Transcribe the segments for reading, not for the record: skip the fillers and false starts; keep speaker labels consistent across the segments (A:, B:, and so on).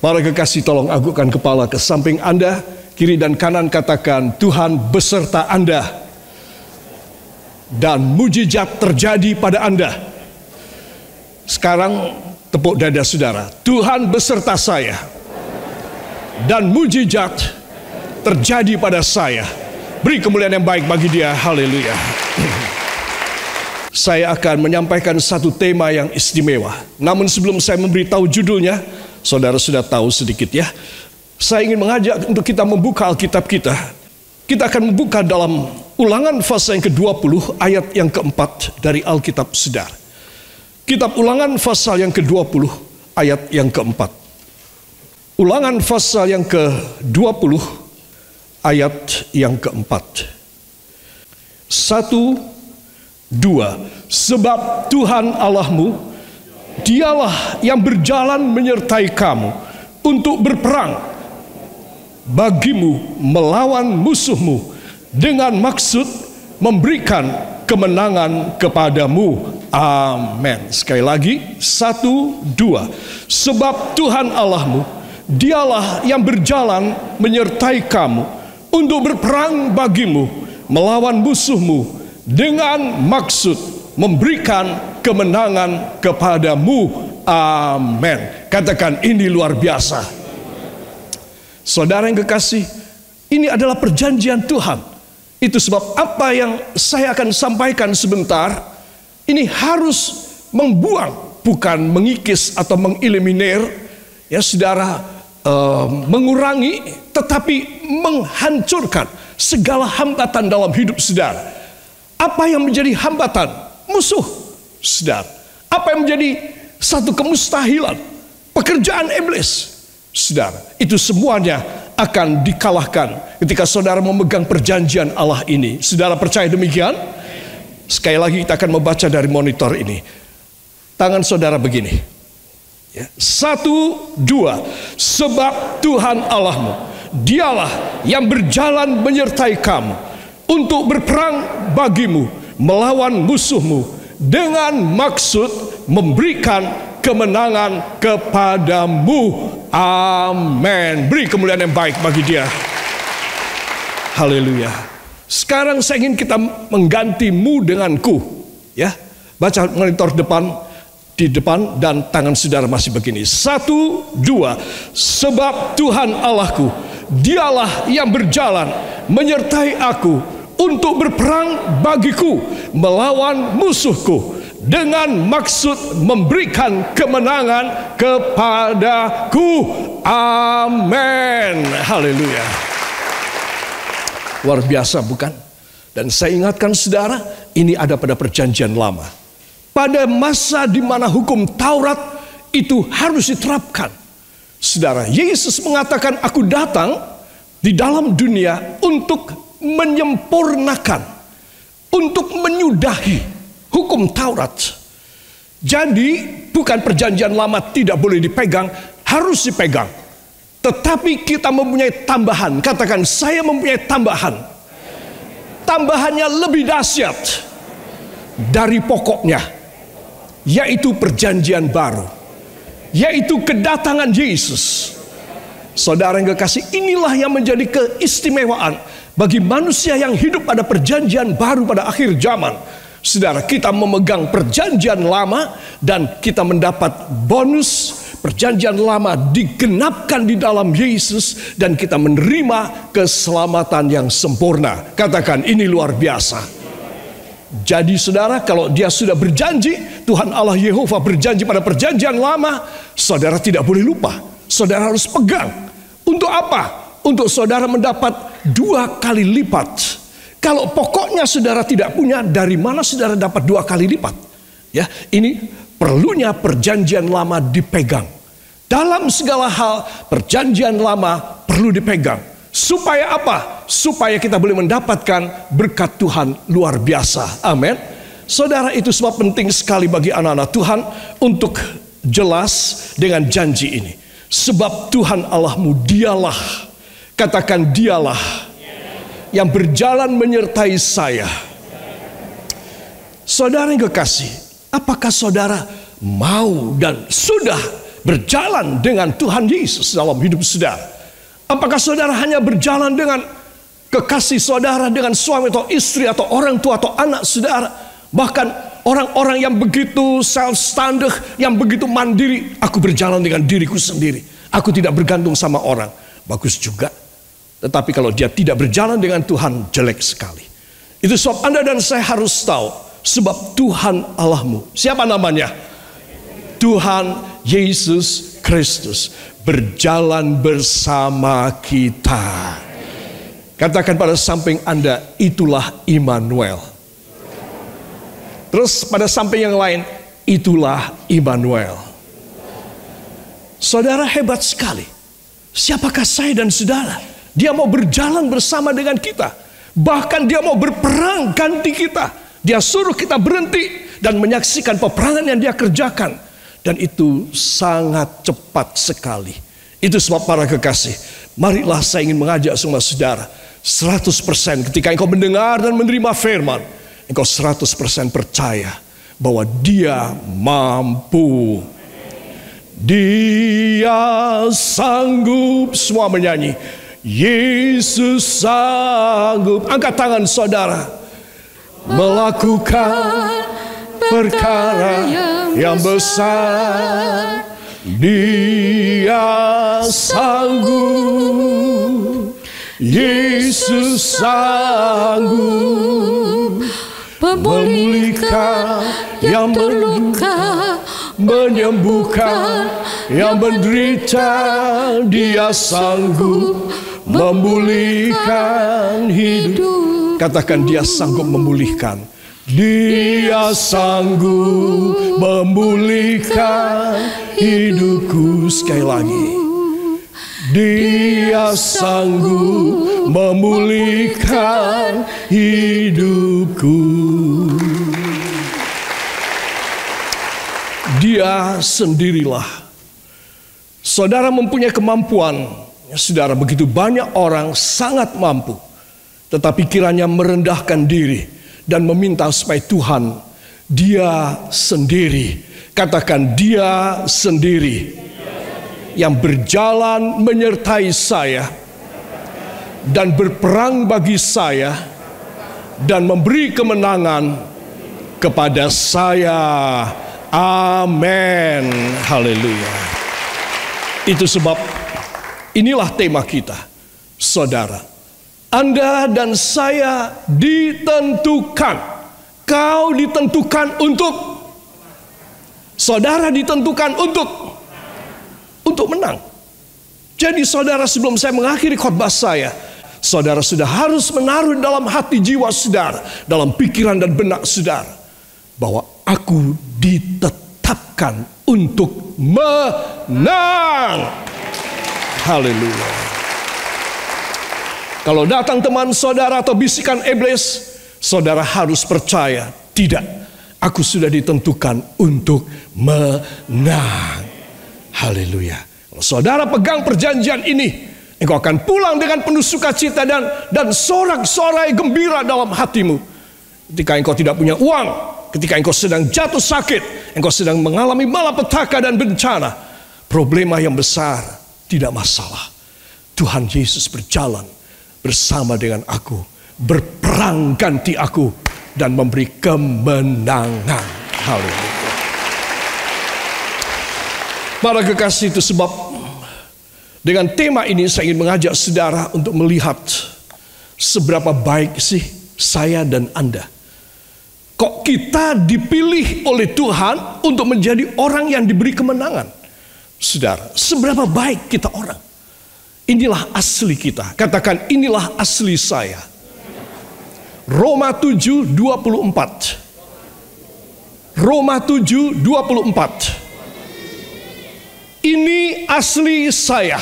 A: Para kekasih, tolong agukkan kepala ke samping Anda, kiri dan kanan, katakan, Tuhan beserta Anda. Dan mujizat terjadi pada Anda. Sekarang tepuk dada saudara. Tuhan beserta saya. Dan mujizat terjadi pada saya. Beri kemuliaan yang baik bagi Dia. Haleluya. Saya akan menyampaikan satu tema yang istimewa. Namun sebelum saya memberitahu judulnya, saudara sudah tahu sedikit ya. Saya ingin mengajak untuk kita membuka Alkitab kita. Kita akan membuka dalam Ulangan pasal yang ke-20 ayat yang keempat dari Alkitab saudara. Kitab Ulangan pasal yang ke-20 ayat yang keempat. Ulangan pasal yang ke-20 ayat yang keempat. 1, 2. Sebab Tuhan Allahmu, Dialah yang berjalan menyertai kamu untuk berperang bagimu melawan musuhmu dengan maksud memberikan kemenangan kepadamu. Amin. Sekali lagi, 1, 2. Sebab Tuhan Allahmu, Dialah yang berjalan menyertai kamu untuk berperang bagimu melawan musuhmu dengan maksud memberikan kemenangan kepadamu. Amin. Katakan, ini luar biasa. Saudara yang kekasih, ini adalah perjanjian Tuhan. Itu sebab apa yang saya akan sampaikan sebentar, ini harus membuang, bukan mengikis atau mengeliminir, ya saudara, mengurangi, tetapi menghancurkan segala hambatan dalam hidup saudara. Apa yang menjadi hambatan? Musuh, saudara. Apa yang menjadi satu kemustahilan? Pekerjaan iblis, saudara. Itu semuanya akan dikalahkan ketika saudara memegang perjanjian Allah ini. Saudara percaya demikian? Sekali lagi kita akan membaca dari monitor ini. Tangan saudara begini. 1, 2. Sebab Tuhan Allahmu, Dialah yang berjalan menyertai kamu untuk berperang bagimu melawan musuhmu dengan maksud memberikan kemenangan kepadamu. Amin. Beri kemuliaan yang baik bagi Dia. Haleluya. Sekarang saya ingin kita mengganti mu dengan ku. Ya, baca monitor depan, di depan, dan tangan saudara masih begini. 1, 2. Sebab Tuhan Allahku, Dialah yang berjalan menyertai aku untuk berperang bagiku melawan musuhku dengan maksud memberikan kemenangan kepadaku. Amin. Haleluya. Luar biasa bukan? Dan saya ingatkan saudara, ini ada pada perjanjian lama. Pada masa di mana hukum Taurat itu harus diterapkan. Saudara, Yesus mengatakan, aku datang di dalam dunia untuk menyempurnakan, untuk menyudahi hukum Taurat. Jadi bukan perjanjian lama tidak boleh dipegang, harus dipegang. Tetapi kita mempunyai tambahan. Katakan, saya mempunyai tambahan. Tambahannya lebih dahsyat dari pokoknya, yaitu perjanjian baru, yaitu kedatangan Yesus. Saudara yang kekasih, inilah yang menjadi keistimewaan bagi manusia yang hidup pada perjanjian baru pada akhir zaman. Saudara, kita memegang perjanjian lama dan kita mendapat bonus. Perjanjian lama digenapkan di dalam Yesus dan kita menerima keselamatan yang sempurna. Katakan, ini luar biasa. Jadi saudara, kalau Dia sudah berjanji, Tuhan Allah Yehova berjanji pada perjanjian lama, saudara tidak boleh lupa. Saudara harus pegang. Untuk apa? Untuk saudara mendapat 2 kali lipat. Kalau pokoknya saudara tidak punya, dari mana saudara dapat 2 kali lipat? Ya, ini perlunya perjanjian lama dipegang. Dalam segala hal, perjanjian lama perlu dipegang. Supaya apa? Supaya kita boleh mendapatkan berkat Tuhan luar biasa. Amin. Saudara, itu sebab penting sekali bagi anak-anak Tuhan untuk jelas dengan janji ini. Sebab Tuhan Allahmu, Dialah, katakan, Dialah yang berjalan menyertai saya. Saudara yang kekasih, apakah saudara mau dan sudah berjalan dengan Tuhan Yesus dalam hidup saudara? Apakah saudara hanya berjalan dengan kekasih saudara, dengan suami atau istri atau orang tua atau anak saudara? Bahkan orang-orang yang begitu self-standard, yang begitu mandiri, aku berjalan dengan diriku sendiri, aku tidak bergantung sama orang. Bagus juga. Tetapi kalau dia tidak berjalan dengan Tuhan, jelek sekali. Itu sebab Anda dan saya harus tahu, sebab Tuhan Allahmu, siapa namanya? Tuhan Yesus Kristus berjalan bersama kita. Katakan pada samping Anda, itulah Immanuel. Terus pada samping yang lain, itulah Immanuel. Saudara hebat sekali. Siapakah saya dan saudara? Dia mau berjalan bersama dengan kita. Bahkan dia mau berperang ganti kita. Dia suruh kita berhenti dan menyaksikan peperangan yang dia kerjakan. Dan itu sangat cepat sekali. Itu sebab para kekasih, marilah saya ingin mengajak semua saudara, 100% ketika engkau mendengar dan menerima firman, engkau 100% percaya bahwa dia mampu. Dia sanggup. Semua menyanyi, Yesus sanggup. Angkat tangan saudara. Melakukan perkara yang besar. Dia sanggup. Yesus sanggup memulihkan yang terluka, menyembuhkan yang menderita. Dia sanggup memulihkan hidup. Katakan, dia sanggup memulihkan. Dia sanggup memulihkan hidupku. Sekali lagi, dia sanggup memulihkan hidupku. Dia sendirilah. Saudara mempunyai kemampuan. Saudara, begitu banyak orang sangat mampu, tetapi kiranya merendahkan diri dan meminta supaya Tuhan, dia sendiri. Katakan, dia sendiri yang berjalan menyertai saya dan berperang bagi saya dan memberi kemenangan kepada saya. Amin. Haleluya. Itu sebab inilah tema kita. Saudara, Anda dan saya ditentukan. Kau ditentukan untuk, saudara ditentukan untuk menang. Jadi saudara, sebelum saya mengakhiri khotbah saya, saudara sudah harus menaruh dalam hati jiwa saudara, dalam pikiran dan benak saudara, bahwa aku ditetapkan untuk menang. Haleluya. Kalau datang teman saudara atau bisikan iblis, saudara harus percaya, tidak, aku sudah ditentukan untuk menang. Haleluya. Kalau saudara pegang perjanjian ini, engkau akan pulang dengan penuh sukacita dan sorak-sorai gembira dalam hatimu. Ketika engkau tidak punya uang, ketika engkau sedang jatuh sakit, engkau sedang mengalami malapetaka dan bencana, problema yang besar, tidak masalah. Tuhan Yesus berjalan bersama dengan aku, berperang ganti aku, dan memberi kemenangan. Haleluya. Para kekasih, itu sebab dengan tema ini saya ingin mengajak saudara untuk melihat seberapa baik sih saya dan Anda. Kok kita dipilih oleh Tuhan untuk menjadi orang yang diberi kemenangan? Saudara, seberapa baik kita orang. Inilah asli kita. Katakan, inilah asli saya. Roma 7:24. Roma 7:24. Ini asli saya.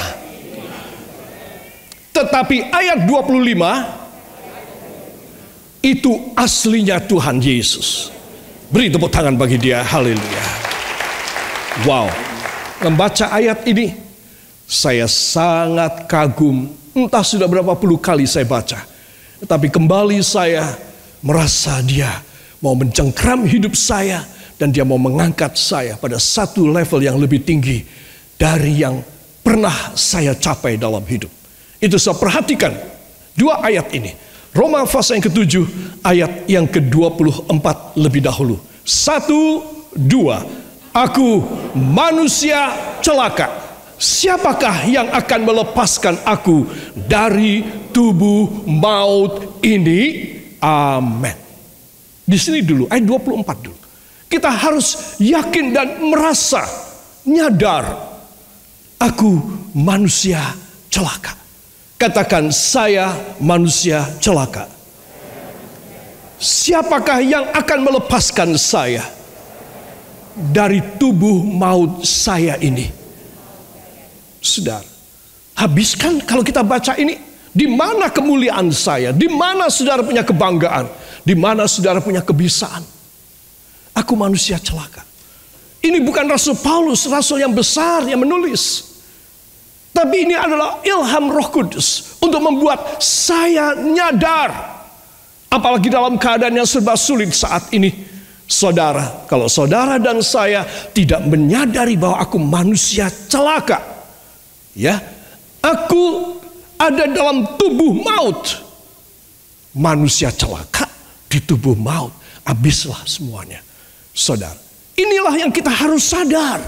A: Tetapi ayat 25, itu aslinya Tuhan Yesus. Beri tepuk tangan bagi dia. Haleluya. Wow. Membaca ayat ini, saya sangat kagum. Entah sudah berapa puluh kali saya baca, tetapi kembali saya merasa dia mau mencengkram hidup saya, dan dia mau mengangkat saya pada satu level yang lebih tinggi. dari yang pernah saya capai dalam hidup. Itu saya perhatikan dua ayat ini. Roma pasal yang ke-7 ayat yang ke-24 lebih dahulu. 1, 2. Aku manusia celaka. Siapakah yang akan melepaskan aku dari tubuh maut ini? Amin. Di sini dulu, ayat 24 dulu. Kita harus yakin dan merasa, nyadar, aku manusia celaka. Katakan, saya manusia celaka. Siapakah yang akan melepaskan saya dari tubuh maut saya ini? Saudara, habiskan kalau kita baca ini. Di mana kemuliaan saya? Di mana saudara punya kebanggaan? Di mana saudara punya kebisaan? Aku manusia celaka. Ini bukan Rasul Paulus, rasul yang besar yang menulis. Tapi ini adalah ilham Roh Kudus untuk membuat saya nyadar. Apalagi dalam keadaan yang serba sulit saat ini. Saudara, kalau saudara dan saya tidak menyadari bahwa aku manusia celaka. Ya, aku ada dalam tubuh maut. Manusia celaka di tubuh maut. Habislah semuanya. Saudara, inilah yang kita harus sadar.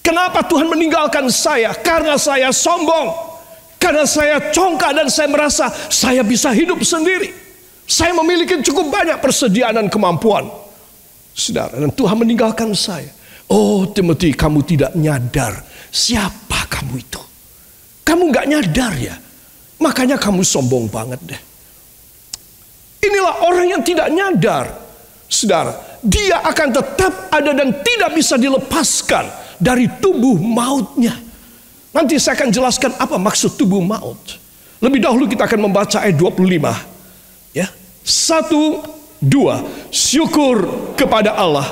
A: Kenapa Tuhan meninggalkan saya? Karena saya sombong. Karena saya congkak dan saya merasa saya bisa hidup sendiri. Saya memiliki cukup banyak persediaan dan kemampuan. Saudara, dan Tuhan meninggalkan saya. Oh Timothy, kamu tidak nyadar siapa kamu itu. Kamu gak nyadar ya. Makanya kamu sombong banget deh. Inilah orang yang tidak nyadar. Saudara, dia akan tetap ada dan tidak bisa dilepaskan dari tubuh mautnya. Nanti saya akan jelaskan apa maksud tubuh maut. Lebih dahulu kita akan membaca ayat 25. Ya. 1, 2. Syukur kepada Allah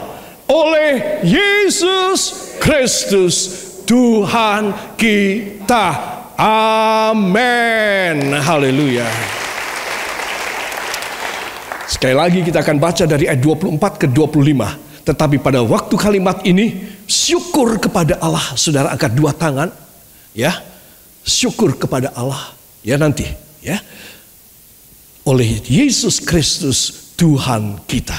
A: oleh Yesus Kristus Tuhan kita. Amin. Haleluya. Sekali lagi kita akan baca dari ayat 24 ke 25. Tetapi pada waktu kalimat ini, syukur kepada Allah. Saudara angkat dua tangan, ya, syukur kepada Allah, ya nanti, ya, oleh Yesus Kristus Tuhan kita,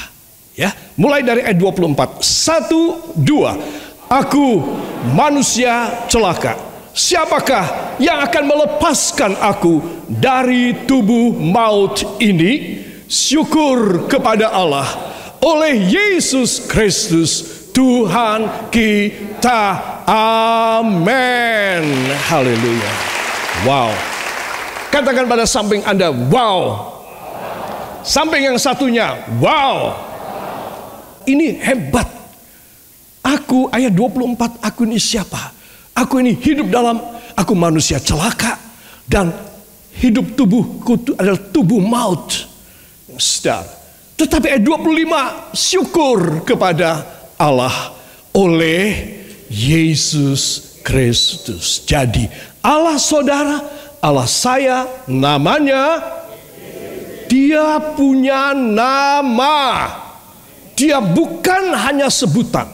A: ya. Mulai dari ayat 24, 1, 2. Aku manusia celaka. Siapakah yang akan melepaskan aku dari tubuh maut ini? Syukur kepada Allah oleh Yesus Kristus Tuhan kita. Amin. Haleluya. Wow. Katakan pada samping Anda, wow. Samping yang satunya, wow. Ini hebat. Aku, ayat 24, aku ini siapa? Aku ini hidup dalam, aku manusia celaka. Dan hidup tubuhku adalah tubuh maut. Saudara, tetapi ayat 25, syukur kepada Allah oleh Yesus Kristus. Jadi Allah saudara, Allah saya, namanya, dia punya nama. Dia bukan hanya sebutan.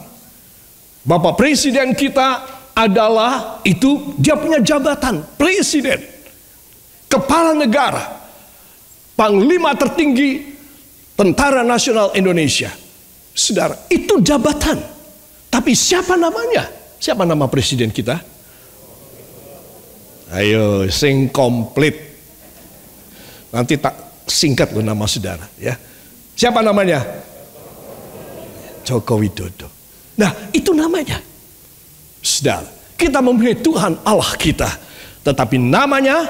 A: Bapak Presiden kita adalah itu, dia punya jabatan Presiden, Kepala Negara, Panglima tertinggi Tentara Nasional Indonesia. Saudara, itu jabatan. Tapi siapa namanya? Siapa nama presiden kita? Ayo, sing komplit. Nanti tak singkat loh nama saudara, ya. Siapa namanya? Joko Widodo. Nah, itu namanya. Saudara, kita mempunyai Tuhan Allah kita, tetapi namanya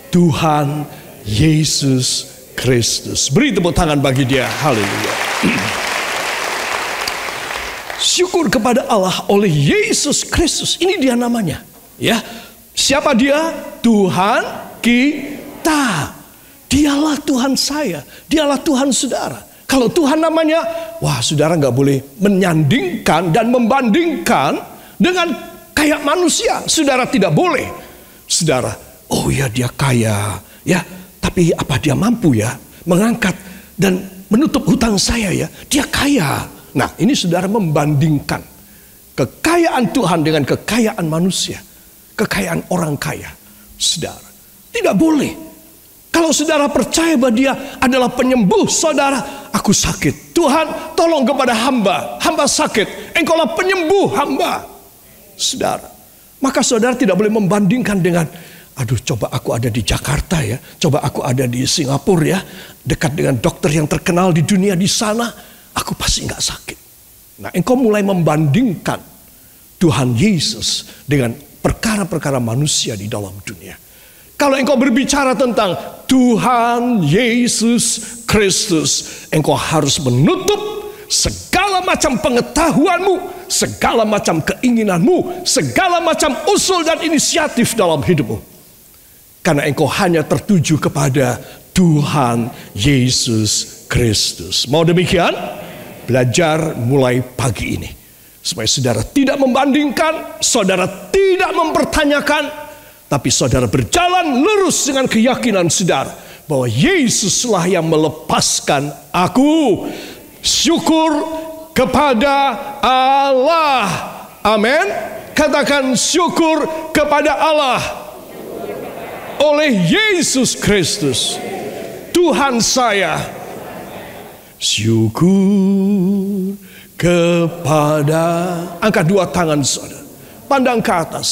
A: Tuhan Yesus Kristus. Beri tepuk tangan bagi dia. Haleluya. Syukur kepada Allah oleh Yesus Kristus. Ini dia namanya. Ya. Siapa dia? Tuhan kita. Dialah Tuhan saya. Dialah Tuhan saudara. Kalau Tuhan namanya, wah saudara nggak boleh menyandingkan dan membandingkan dengan kayak manusia. Saudara tidak boleh. Saudara, oh ya dia kaya. Ya. Tapi apa dia mampu ya mengangkat dan menutup hutang saya ya? Dia kaya. Nah ini saudara membandingkan. kekayaan Tuhan dengan kekayaan manusia, kekayaan orang kaya. Saudara, tidak boleh. Kalau saudara percaya bahwa dia adalah penyembuh saudara, aku sakit, Tuhan tolong kepada hamba, hamba sakit, engkaulah penyembuh hamba. Saudara, maka saudara tidak boleh membandingkan dengan, aduh coba aku ada di Jakarta ya, coba aku ada di Singapura ya, dekat dengan dokter yang terkenal di dunia di sana, aku pasti nggak sakit. Nah, engkau mulai membandingkan Tuhan Yesus dengan perkara-perkara manusia di dalam dunia. Kalau engkau berbicara tentang Tuhan Yesus Kristus, engkau harus menutup segala macam pengetahuanmu, segala macam keinginanmu, segala macam usul dan inisiatif dalam hidupmu. Karena engkau hanya tertuju kepada Tuhan Yesus Kristus. Mau demikian? Belajar mulai pagi ini. Supaya saudara tidak membandingkan, saudara tidak mempertanyakan, tapi saudara berjalan lurus dengan keyakinan saudara bahwa Yesuslah yang melepaskan aku. Syukur kepada Allah. Amin. Katakan syukur kepada Allah. Oleh Yesus Kristus, Tuhan saya. Syukur kepada, angkat dua tangan saudara, pandang ke atas.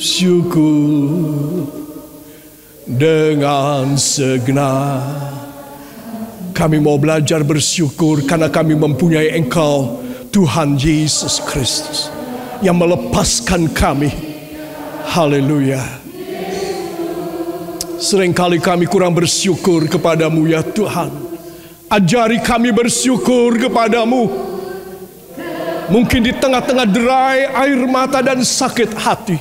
A: Syukur dengan segenap. Kami mau belajar bersyukur karena kami mempunyai Engkau, Tuhan Yesus Kristus, yang melepaskan kami. Haleluya. Seringkali kami kurang bersyukur kepadamu ya Tuhan. Ajari kami bersyukur kepadamu. Mungkin di tengah-tengah derai air mata dan sakit hati,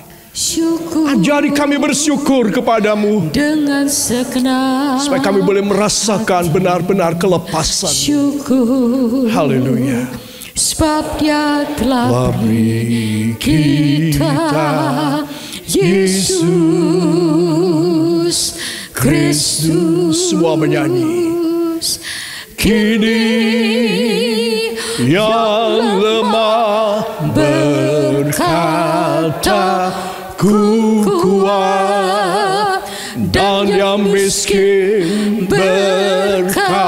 A: ajari kami bersyukur kepadamu
B: dengan segenap,
A: supaya kami boleh merasakan benar-benar kelepasan.
B: Syukur.
A: Haleluya.
B: Sebab dia telah beri kita Yesus Kristus.
A: Semua menyanyi. Kini yang lemah berkata ku kuat, dan yang miskin berkata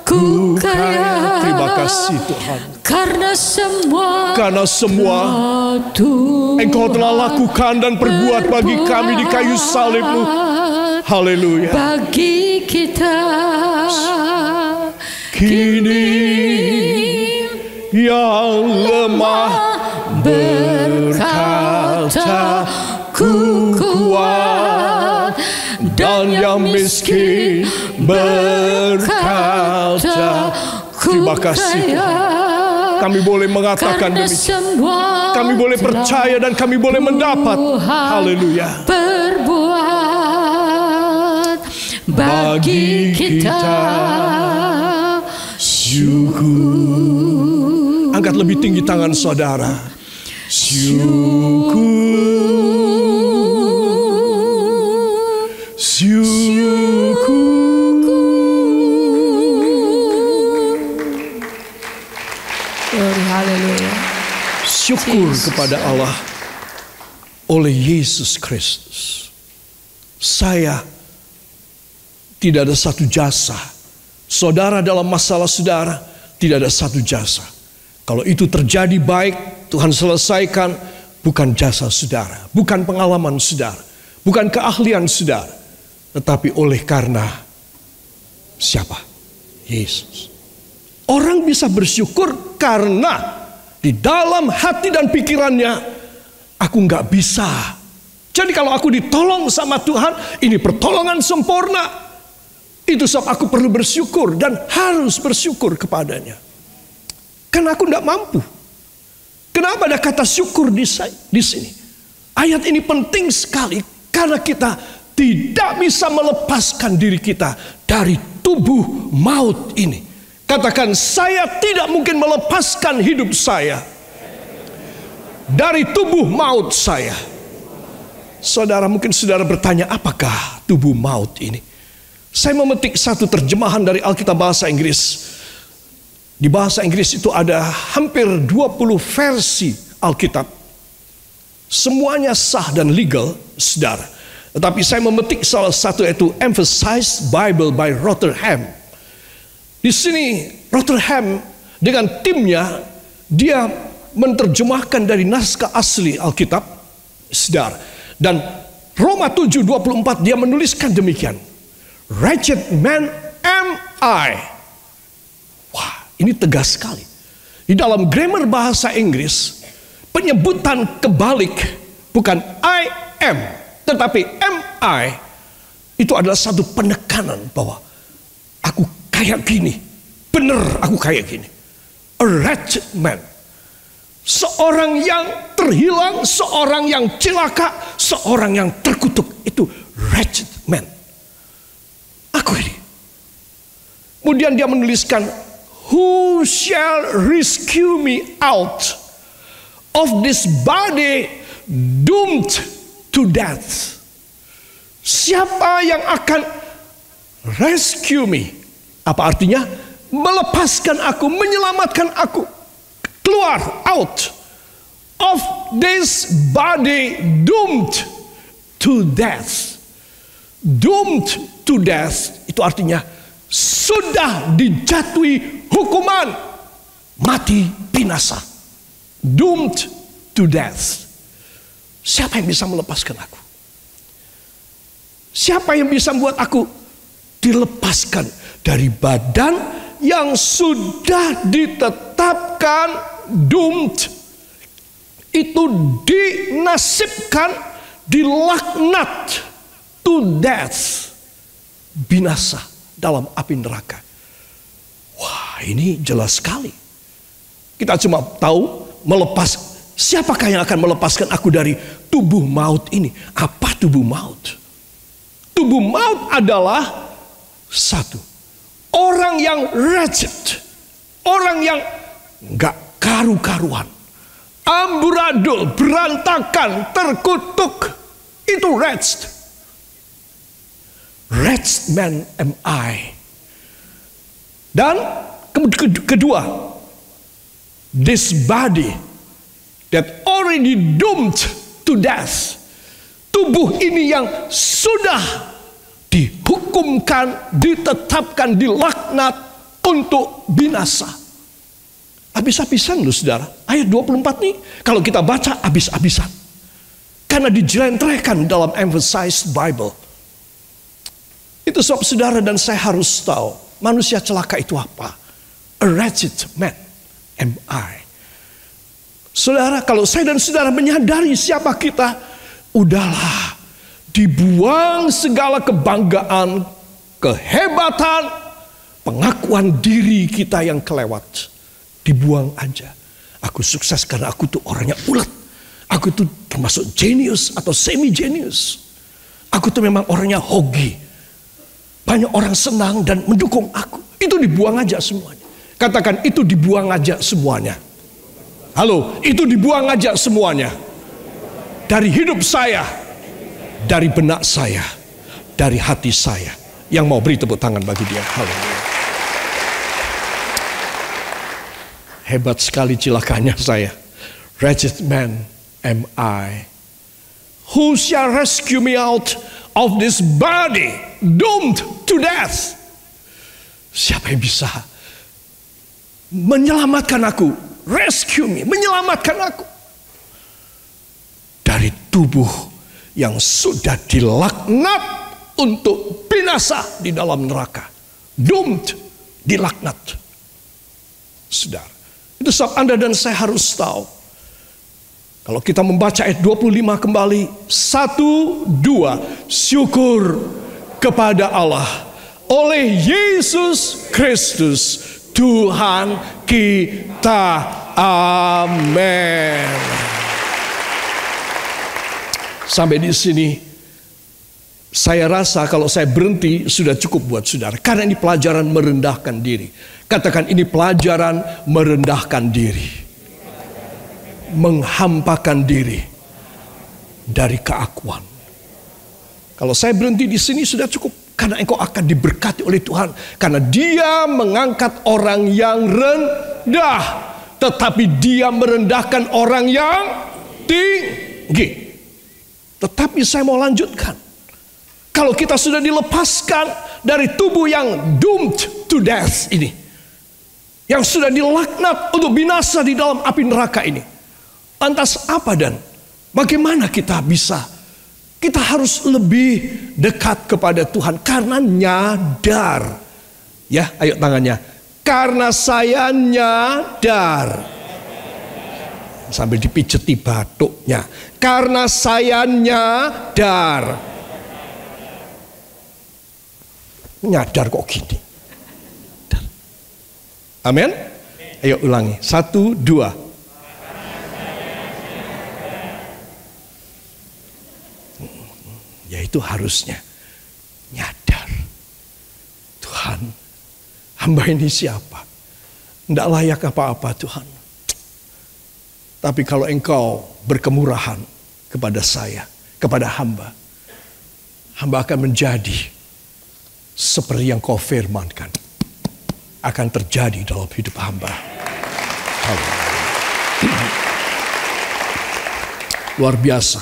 A: ku kaya. Terima kasih Tuhan.
B: Karena semua
A: Engkau telah lakukan dan perbuat bagi kami di kayu salib-Mu. Haleluya.
B: Bagi kita
A: kini yang lemah berkata ku kuat, dan yang miskin berkata terima kasih Tuhan. Kami boleh mengatakan demikian. Kami boleh percaya dan kami boleh mendapat. Haleluya.
B: Berbuat bagi kita syukur.
A: Angkat lebih tinggi tangan saudara. Syukur. Syukur. Syukur kepada Allah oleh Yesus Kristus. Saya tidak ada satu jasa. Saudara dalam masalah saudara tidak ada satu jasa. Kalau itu terjadi baik, Tuhan selesaikan. Bukan jasa saudara, bukan pengalaman saudara, bukan keahlian saudara, tetapi oleh karena siapa? Yesus. Orang bisa bersyukur karena di dalam hati dan pikirannya, aku nggak bisa. Jadi kalau aku ditolong sama Tuhan, ini pertolongan sempurna. Itu sebab aku perlu bersyukur dan harus bersyukur kepadanya. Karena aku nggak mampu. Kenapa ada kata syukur di sini? Ayat ini penting sekali karena kita tidak bisa melepaskan diri kita dari tubuh maut ini. Katakan, saya tidak mungkin melepaskan hidup saya dari tubuh maut saya. Saudara, mungkin saudara bertanya, apakah tubuh maut ini? Saya memetik satu terjemahan dari Alkitab bahasa Inggris. Di bahasa Inggris itu ada hampir 20 versi Alkitab. Semuanya sah dan legal, saudara. Tetapi saya memetik salah satu, yaitu Emphasized Bible by Rotherham. Di sini Rotherham dengan timnya, dia menerjemahkan dari naskah asli Alkitab, saudara. Dan Roma 7:24 dia menuliskan demikian. Wretched man am I. Wah, ini tegas sekali. Di dalam grammar bahasa Inggris, penyebutan kebalik bukan I am, tetapi am I, itu adalah satu penekanan bahwa aku kayak gini, benar aku kayak gini. A wretched man, seorang yang terhilang, seorang yang celaka, seorang yang terkutuk, itu wretched man. Aku ini. Kemudian dia menuliskan, who shall rescue me out of this body doomed to death? Siapa yang akan rescue me? Apa artinya? Melepaskan aku, menyelamatkan aku keluar, out of this body doomed to death. Doomed to death itu artinya sudah dijatuhi hukuman mati binasa. Doomed to death. Siapa yang bisa melepaskan aku? Siapa yang bisa membuat aku dilepaskan dari badan yang sudah ditetapkan doomed, itu dinasibkan, dilaknat to death, binasa dalam api neraka. Wah, ini jelas sekali. Kita cuma tahu melepas, siapakah yang akan melepaskan aku dari tubuh maut ini? Apa tubuh maut? Tubuh maut adalah satu, orang yang wretched, orang yang gak karu-karuan, amburadul, berantakan, terkutuk, itu wretched. Wretched man am I. Dan kedua, this body that already doomed to death. Tubuh ini yang sudah dihukumkan, ditetapkan, dilaknat untuk binasa. Habis-habisan loh saudara. Ayat 24 nih kalau kita baca habis-habisan. Karena dijelentrehkan dalam Emphasized Bible. Itu sebab saudara dan saya harus tahu manusia celaka itu apa. A wretched man am I. Saudara, kalau saya dan saudara menyadari siapa kita, udahlah, dibuang segala kebanggaan, kehebatan, pengakuan diri kita yang kelewat. Dibuang aja. Aku sukses karena aku tuh orangnya ulet. Aku tuh termasuk jenius atau semi jenius. Aku tuh memang orangnya hoki. Banyak orang senang dan mendukung aku. Itu dibuang aja semuanya. Katakan, itu dibuang aja semuanya. Halo, itu dibuang aja semuanya. Dari hidup saya, dari benak saya, dari hati saya. Yang mau beri tepuk tangan bagi dia. Haleluya. Hebat sekali cilakanya saya. Wretched man am I. Who shall rescue me out of this body doomed to death? Siapa yang bisa menyelamatkan aku? Rescue me, menyelamatkan aku dari tubuh yang sudah dilaknat untuk binasa di dalam neraka. Doomed, dilaknat. Saudara, itu sebab Anda dan saya harus tahu. Kalau kita membaca ayat 25 kembali, 1, 2, syukur kepada Allah oleh Yesus Kristus Tuhan kita. Amin. Sampai di sini saya rasa kalau saya berhenti sudah cukup buat saudara. Karena ini pelajaran merendahkan diri. Katakan, ini pelajaran merendahkan diri. Menghampakan diri dari keakuan. Kalau saya berhenti di sini sudah cukup. Karena engkau akan diberkati oleh Tuhan. Karena Dia mengangkat orang yang rendah, tetapi Dia merendahkan orang yang tinggi. Tetapi saya mau lanjutkan. Kalau kita sudah dilepaskan dari tubuh yang doomed to death ini, yang sudah dilaknat untuk binasa di dalam api neraka ini, lantas apa dan bagaimana kita bisa? Kita harus lebih dekat kepada Tuhan karena nyadar. Ya, ayo tangannya. Karena saya nyadar. Sambil dipijeti batuknya. Karena saya nyadar. Nyadar kok gini. Amin. Ayo ulangi. 1, 2. Yaitu harusnya nyadar. Tuhan, hamba ini siapa? Tidak layak apa-apa Tuhan. Tapi kalau engkau berkemurahan kepada saya, kepada hamba, hamba akan menjadi seperti yang kau firmankan akan terjadi dalam hidup hamba. Luar biasa,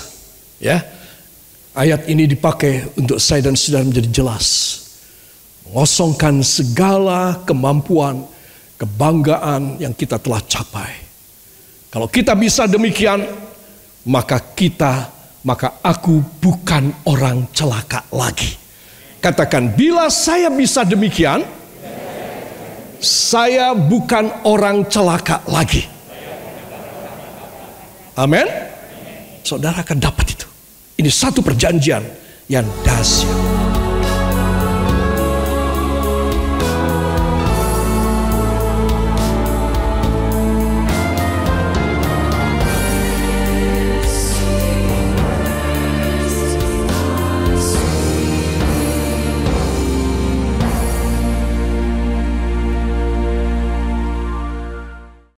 A: ya. Ayat ini dipakai untuk saya dan saudara menjadi jelas. Mengosongkan segala kemampuan, kebanggaan yang kita telah capai. Kalau kita bisa demikian, maka aku bukan orang celaka lagi. Katakan, bila saya bisa demikian, saya bukan orang celaka lagi. Amin. Saudara akan dapat itu. Ini satu perjanjian yang dahsyat.